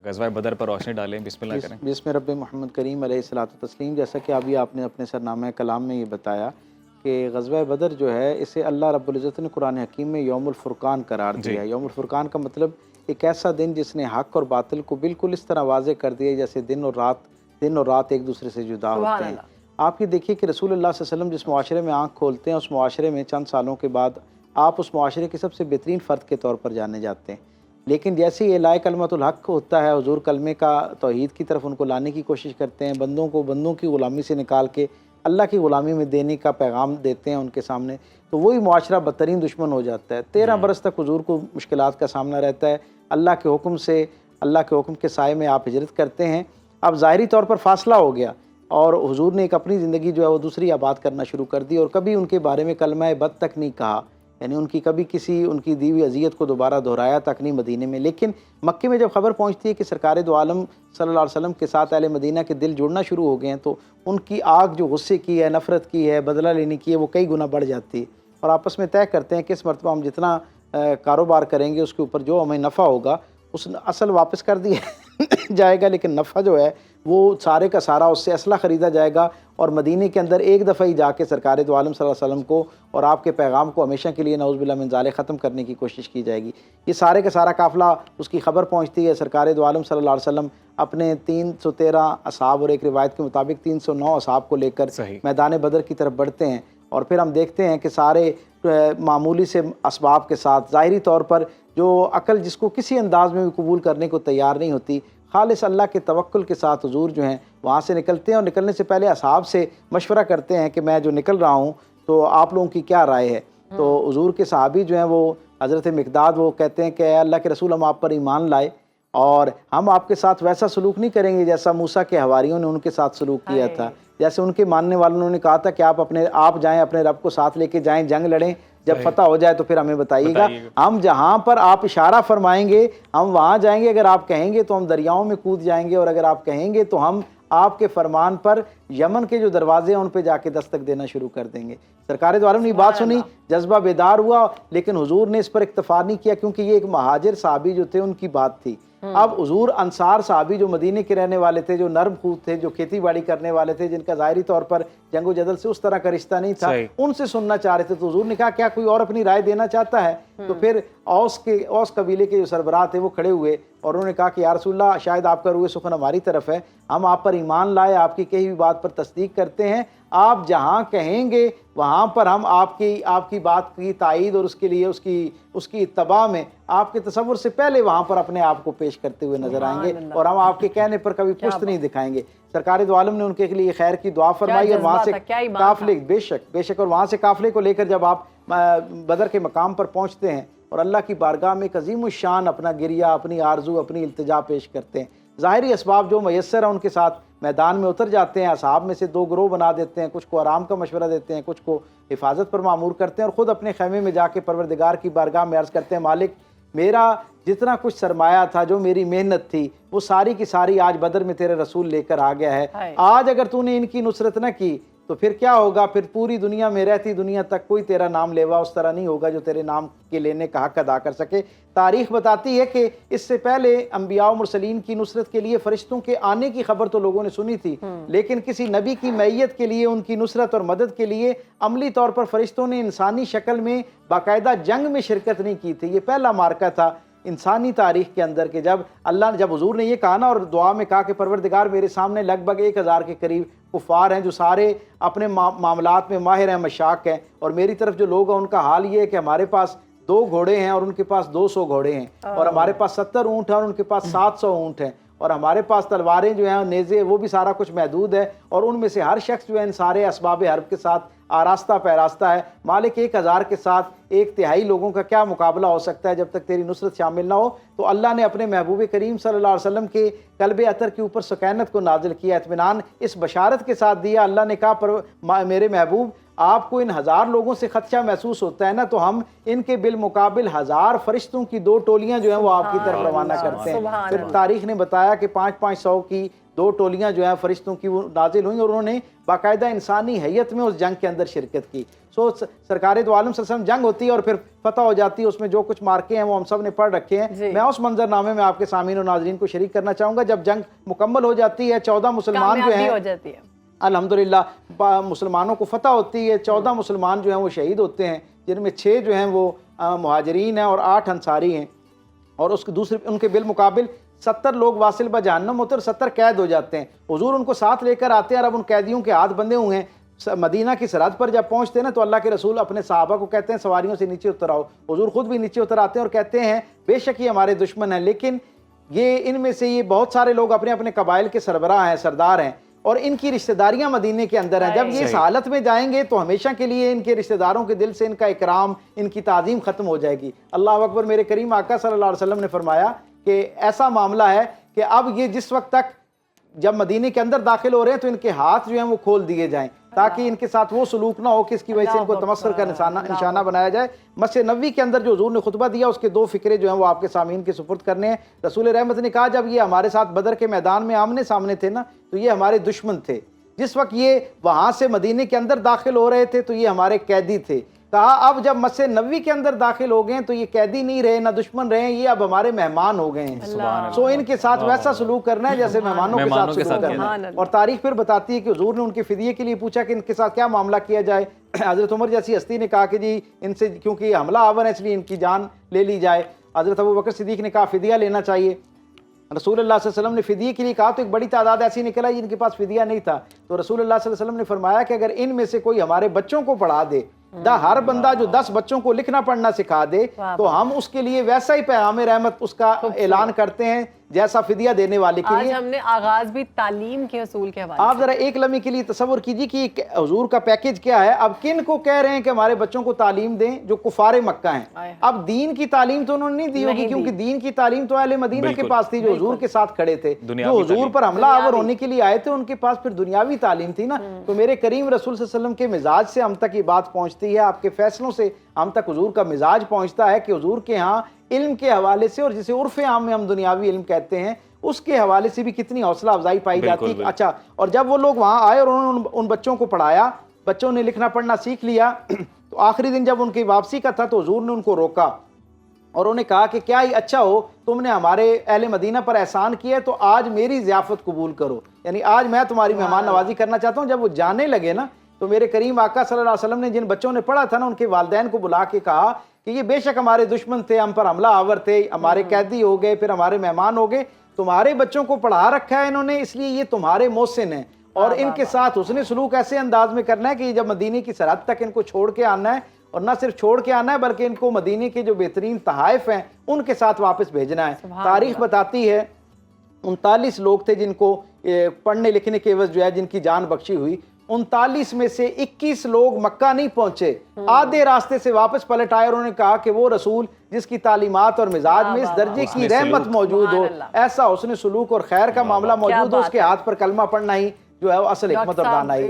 غزوہ بدر پر روشنی ڈالیں، بسم اللہ کریں۔ بسم رب محمد کریم علیہ الصلوۃ والتسلیم۔ جیسا کہ ابھی آپ نے اپنے سرنامہ کلام میں یہ بتایا کہ غزوہ بدر جو ہے اسے اللہ رب العزت نے قرآن حکیم میں یوم الفرقان قرار دیا ہے۔ یوم الفرقان کا مطلب ایک ایسا دن جس نے حق اور باطل کو بالکل اس طرح واضح کر دیا جیسے دن اور رات ایک دوسرے سے جدا ہوتے ہیں۔ آپ یہ دیکھیے کہ رسول اللہ صلی اللہ علیہ وسلم جس معاشرے میں آنکھ کھولتے ہیں اس معاشرے میں چند سالوں کے بعد آپ اس معاشرے کے سب سے بہترین فرد کے طور پر جانے جاتے ہیں، لیکن جیسے ہی اعلاء کلمۃ الحق ہوتا ہے، حضور کلمے کا توحید کی طرف ان کو لانے کی کوشش کرتے ہیں، بندوں کو بندوں کی غلامی سے نکال کے اللہ کی غلامی میں دینے کا پیغام دیتے ہیں ان کے سامنے، تو وہی معاشرہ بدترین دشمن ہو جاتا ہے۔ 13 برس تک حضور کو مشکلات کا سامنا رہتا ہے، اللہ کے حکم کے سائے میں آپ ہجرت کرتے ہیں۔ اب ظاہری طور پر فاصلہ ہو گیا اور حضور نے ایک اپنی زندگی جو ہے وہ دوسری آباد کرنا شروع کر دی، اور کبھی ان کے بارے میں کلمہ بد تک نہیں کہا، یعنی ان کی کبھی کسی ان کی دی ہوئی اذیت کو دوبارہ دہرایا تک نہیں مدینے میں۔ لیکن مکے میں جب خبر پہنچتی ہے کہ سرکار دو عالم صلی اللہ علیہ وسلم کے ساتھ اہل مدینہ کے دل جڑنا شروع ہو گئے ہیں، تو ان کی آگ جو غصے کی ہے، نفرت کی ہے، بدلہ لینے کی ہے، وہ کئی گنا بڑھ جاتی ہے، اور آپس میں طے کرتے ہیں کہ اس مرتبہ ہم جتنا کاروبار کریں گے اس کے اوپر جو ہمیں نفع ہوگا اس اصل واپس کر دیا جائے گا، لیکن نفع جو ہے وہ سارے کا سارا اس سے اسلحہ خریدا جائے گا، اور مدینے کے اندر ایک دفعہ ہی جا کے سرکار دو عالم صلی اللہ علیہ وسلم کو اور آپ کے پیغام کو ہمیشہ کے لیے نعوذ باللہ من ذالک ختم کرنے کی کوشش کی جائے گی۔ یہ سارے کا سارا قافلہ اس کی خبر پہنچتی ہے، سرکار دو عالم صلی اللہ علیہ وسلم اپنے 313 اصحاب اور ایک روایت کے مطابق 309 اصحاب کو لے کر میدان بدر کی طرف بڑھتے ہیں، اور پھر ہم دیکھتے ہیں کہ سارے معمولی سے اسباب کے ساتھ ظاہری طور پر جو عقل جس کو کسی انداز میں بھی قبول کرنے کو تیار نہیں ہوتی، خالص اللہ کے توکل کے ساتھ حضور جو ہیں وہاں سے نکلتے ہیں، اور نکلنے سے پہلے اصحاب سے مشورہ کرتے ہیں کہ میں جو نکل رہا ہوں تو آپ لوگوں کی کیا رائے ہے۔ تو حضور کے صحابی جو ہیں وہ حضرت مقداد وہ کہتے ہیں کہ اے اللہ کے رسول، ہم آپ پر ایمان لائے اور ہم آپ کے ساتھ ویسا سلوک نہیں کریں گے جیسا موسیٰ کے حواریوں نے ان کے ساتھ سلوک کیا تھا، جیسے ان کے ماننے والوں نے کہا تھا کہ آپ جائیں اپنے رب کو ساتھ لے کے جائیں، جنگ لڑیں، جب فتح ہو جائے تو پھر ہمیں بتائیے گا، ہم جہاں پر آپ اشارہ فرمائیں گے ہم وہاں جائیں گے، اگر آپ کہیں گے تو ہم دریاؤں میں کود جائیں گے، اور اگر آپ کہیں گے تو ہم آپ کے فرمان پر یمن کے جو دروازے ہیں ان پہ جا کے دستک دینا شروع کر دیں گے۔ سرکار دو عالم نے بات سنی، جذبہ بیدار ہوا، لیکن حضور نے اس پر اکتفا نہیں کیا، کیونکہ یہ ایک مہاجر صحابی جو تھے ان کی بات تھی۔ اب حضور انصار صحابی جو مدینے کے رہنے والے تھے، جو نرم خو تھے، جو کھیتی باڑی کرنے والے تھے، جن کا ظاہری طور پر جنگ و جدل سے اس طرح کا رشتہ نہیں تھا، ان سے سننا چاہ رہے تھے، تو حضور نے کہا کیا کوئی اور اپنی رائے دینا چاہتا ہے؟ تو پھر اوس قبیلے کے جو سربراہ تھے وہ کھڑے ہوئے اور انہوں نے کہا کہ یا رسول اللہ، شاید آپ کا روح سخن ہماری طرف ہے، ہم آپ پر ایمان لائے، آپ کی کہی ہوئی بات پر تصدیق کرتے ہیں، آپ جہاں کہیں گے وہاں پر ہم آپ کی بات کی تائید اور اس کے لیے اس کی اتباع میں آپ کے تصور سے پہلے وہاں پر اپنے آپ کو پیش کرتے ہوئے نظر آئیں گے، اور ہم آپ کے کہنے پر کبھی پشت نہیں دکھائیں گے۔ سرکار دو عالم نے ان کے لیے خیر کی دعا فرمائی، اور وہاں سے قافلے بے شک اور وہاں سے قافلے کو لے کر جب آپ بدر کے مقام پر پہنچتے ہیں اور اللہ کی بارگاہ میں ایک عظیم الشان اپنا گریہ، اپنی آرزو، اپنی التجا پیش کرتے ہیں، ظاہری اسباب جو میسر ہیں ان کے ساتھ میدان میں اتر جاتے ہیں، اصحاب میں سے 2 گروہ بنا دیتے ہیں، کچھ کو آرام کا مشورہ دیتے ہیں، کچھ کو حفاظت پر معمور کرتے ہیں، اور خود اپنے خیمے میں جا کے پروردگار کی بارگاہ میں عرض کرتے ہیں مالک میرا جتنا کچھ سرمایہ تھا، جو میری محنت تھی، وہ ساری کی ساری آج بدر میں تیرے رسول لے کر آ گیا ہے، آج اگر تو نے ان کی نصرت نہ کی تو پھر کیا ہوگا، پھر پوری دنیا میں رہتی دنیا تک کوئی تیرا نام لیوا اس طرح نہیں ہوگا جو تیرے نام کے لینے کا حق ادا کر سکے۔ تاریخ بتاتی ہے کہ اس سے پہلے انبیاء و مرسلین کی نصرت کے لیے فرشتوں کے آنے کی خبر تو لوگوں نے سنی تھی، لیکن کسی نبی کی معیت کے لیے، ان کی نصرت اور مدد کے لیے عملی طور پر فرشتوں نے انسانی شکل میں باقاعدہ جنگ میں شرکت نہیں کی تھی۔ یہ پہلا معرکہ تھا انسانی تاریخ کے اندر کہ جب حضور نے یہ کہا نا، اور دعا میں کہا کہ پروردگار میرے سامنے لگ بھگ 1000 کے قریب کفار ہیں جو سارے اپنے معاملات میں ماہر ہیں، مشاق ہیں، اور میری طرف جو لوگ ہیں ان کا حال یہ ہے کہ ہمارے پاس 2 گھوڑے ہیں اور ان کے پاس 200 گھوڑے ہیں، اور ہمارے پاس 70 اونٹ ہیں اور ان کے پاس 700 اونٹ ہیں، اور ہمارے پاس تلواریں جو ہیں، نیزے، وہ بھی سارا کچھ محدود ہے، اور ان میں سے ہر شخص جو ہے ان سارے اسباب حرب کے ساتھ آراستہ پیراستہ ہے۔ مالک 1000 کے ساتھ 1/3 لوگوں کا کیا مقابلہ ہو سکتا ہے جب تک تیری نصرت شامل نہ ہو؟ تو اللہ نے اپنے محبوب کریم صلی اللہ علیہ وسلم کے قلب اطہر کے اوپر سکینت کو نازل کیا، اطمینان اس بشارت کے ساتھ دیا۔ اللہ نے کہا میرے محبوب آپ کو ان 1000 لوگوں سے خدشہ محسوس ہوتا ہے نا، تو ہم ان کے بالمقابل 1000 فرشتوں کی 2 ٹولیاں جو ہیں وہ آپ کی طرف روانہ کرتے ہیں۔ پھر تاریخ نے بتایا کہ 500 کی 2 ٹولیاں جو ہیں فرشتوں کی وہ نازل ہوئیں، اور انہوں نے باقاعدہ انسانی حیت میں اس جنگ کے اندر شرکت کی۔ سرکار دو عالم صلی اللہ علیہ وسلم جنگ ہوتی ہے اور پھر فتح ہو جاتی ہے، اس میں جو کچھ مارکے ہیں وہ ہم سب نے پڑھ رکھے ہیں۔ میں اس منظر نامے میں آپ کے سامعین و ناظرین کو شریک کرنا چاہوں گا۔ جب جنگ مکمل ہو جاتی ہے، 14 مسلمان جو ہیں الحمدللہ مسلمانوں کو فتح ہوتی ہے، 14 مسلمان جو ہیں وہ شہید ہوتے ہیں، جن میں 6 جو ہیں وہ مہاجرین ہیں اور 8 انصاری ہیں، اور اس کے دوسرے ان کے بالمقابل 70 لوگ واصل بجہنم ہوتے ہیں اور 70 قید ہو جاتے ہیں۔ حضور ان کو ساتھ لے کر آتے ہیں، اور اب ان قیدیوں کے ہاتھ بندھے ہوئے ہیں۔ مدینہ کی سرحد پر جب پہنچتے ہیں نا، تو اللہ کے رسول اپنے صحابہ کو کہتے ہیں سواریوں سے نیچے اتر آؤ۔ حضور خود بھی نیچے اتر آتے ہیں اور کہتے ہیں بے شک یہ ہمارے دشمن ہیں، لیکن یہ ان میں سے یہ بہت سارے لوگ اپنے اپنے قبائل کے سربراہ ہیں، سردار ہیں، اور ان کی رشتہ داریاں مدینے کے اندر ہیں۔ جب یہ اس حالت میں جائیں گے تو ہمیشہ کے لیے ان کے رشتہ داروں کے دل سے ان کا اکرام، ان کی تعظیم ختم ہو جائے گی۔ اللہ اکبر۔ میرے کریم آقا صلی اللہ علیہ وسلم نے فرمایا کہ ایسا معاملہ ہے کہ اب یہ جس وقت تک جب مدینے کے اندر داخل ہو رہے ہیں تو ان کے ہاتھ جو ہیں وہ کھول دیے جائیں، تاکہ ان کے ساتھ وہ سلوک نہ ہو کہ اس کی وجہ سے ان کو تمسخر کا نشانہ بنایا جائے۔ مسجد نبوی کے اندر جو حضور نے خطبہ دیا، اس کے 2 فقرے جو ہیں وہ آپ کے سامعین کے سپرد کرنے ہیں۔ رسول رحمت نے کہا جب یہ ہمارے ساتھ بدر کے میدان میں آمنے سامنے تھے نا، تو یہ ہمارے دشمن تھے۔ جس وقت یہ وہاں سے مدینے کے اندر داخل ہو رہے تھے تو یہ ہمارے قیدی تھے۔ کہا اب جب مسجد نبوی کے اندر داخل ہو گئے ہیں تو یہ قیدی نہیں رہے، نہ دشمن رہے ہیں، یہ اب ہمارے مہمان ہو گئے ہیں۔ سو ان کے ساتھ ویسا سلوک کرنا ہے جیسے مہمانوں کے ساتھ سلوک کرنا ہے۔ اور تاریخ پھر بتاتی ہے کہ حضور نے ان کے فدیے کے لیے پوچھا کہ ان کے ساتھ کیا معاملہ کیا جائے۔ حضرت عمر جیسی ہستی نے کہا کہ جی ان سے کیونکہ یہ حملہ آور ہے اس لیے ان کی جان لے لی جائے۔ حضرت ابوبکر صدیق نے کہا فدیہ لینا چاہیے۔ رسول اللہ صلی اللہ علیہ وسلم نے فدیے کے لیے کہا تو ایک بڑی تعداد ایسی نکلا جن کے پاس فدیہ نہیں تھا، تو رسول اللہ صلی اللہ علیہ وسلم نے فرمایا کہ اگر ان میں سے کوئی ہمارے بچوں کو پڑھا دے، ہر بندہ جو 10 بچوں کو لکھنا پڑھنا سکھا دے، تو ہم اس کے لیے ویسا ہی پیغام رحمت اس کا اعلان کرتے ہیں جیسا فدیہ دینے والے کے لیے۔ آج ہم نے آغاز بھی تعلیم کے اصول کے حوالے آپ ذرا ایک لمحے کے لیے تصور کیجیے کہ حضور کا پیکیج کیا ہے۔ اب کن کو کہہ رہے ہیں کہ ہمارے بچوں کو تعلیم دیں؟ جو کفار مکہ ہیں۔ اب دین کی تعلیم تو انہوں نے نہیں دی ہوگی، کیونکہ دین کی تعلیم تو اہل مدینہ کے پاس تھی جو حضور کے ساتھ کھڑے تھے، جو حضور پر حملہ آور ہونے کے لیے آئے تھے، ان کے پاس پھر دنیاوی تعلیم تھی نا۔ تو میرے کریم رسول صلی اللہ علیہ وسلم کے مزاج سے ہم تک یہ بات پہنچتی ہے، آپ کے فیصلوں سے ہم تک حضور کا مزاج پہنچتا ہے کہ حضور کے ہاں علم کے حوالے سے، اور جسے عرف عام میں ہم دنیاوی علم کہتے ہیں، اس کے حوالے سے بھی کتنی حوصلہ افزائی پائی جاتی ہے۔ اچھا، اور جب وہ لوگ وہاں آئے اور انہوں نے ان بچوں کو پڑھایا، بچوں نے لکھنا پڑھنا سیکھ لیا، تو آخری دن جب ان کی واپسی کا تھا تو حضور نے ان کو روکا اور انہوں نے کہا کہ کیا ہی اچھا ہو تم نے ہمارے اہل مدینہ پر احسان کیا ہے، تو آج میری ضیافت قبول کرو، یعنی آج میں تمہاری مہمان نوازی کرنا چاہتا ہوں۔ جب وہ جانے لگے نا، تو میرے کریم آقا صلی اللہ علیہ وسلم نے جن بچوں نے پڑھا تھا نا، ان کے والدین کو بلا کے کہا کہ یہ بے شک ہمارے دشمن تھے، ہم پر حملہ آور تھے، ہمارے قیدی ہو گئے، پھر ہمارے مہمان ہو گئے، تمہارے بچوں کو پڑھا رکھا ہے انہوں نے، اس لیے یہ تمہارے محسن ہیں، اور ان کے ساتھ حسن سلوک ایسے انداز میں کرنا ہے کہ جب مدینے کی سرحد تک ان کو چھوڑ کے آنا ہے، اور نہ صرف چھوڑ کے آنا ہے بلکہ ان کو مدینے کے جو بہترین تحائف ہیں ان کے ساتھ واپس بھیجنا ہے۔ تاریخ بتاتی ہے 39 لوگ تھے جن کو پڑھنے لکھنے کے عوض جو ہے جن کی جان بخشی ہوئی۔ 39 میں سے 21 لوگ مکہ نہیں پہنچے، آدھے راستے سے واپس پلٹ آئے، اور انہوں نے کہا کہ وہ رسول جس کی تعلیمات اور مزاج میں اس درجے کی رحمت موجود ہو، ایسا حسن سلوک اور خیر کا معاملہ موجود ہو، اس کے ہاتھ پر کلمہ پڑھنا ہی جو ہے وہ اصل حکمت اور دانائی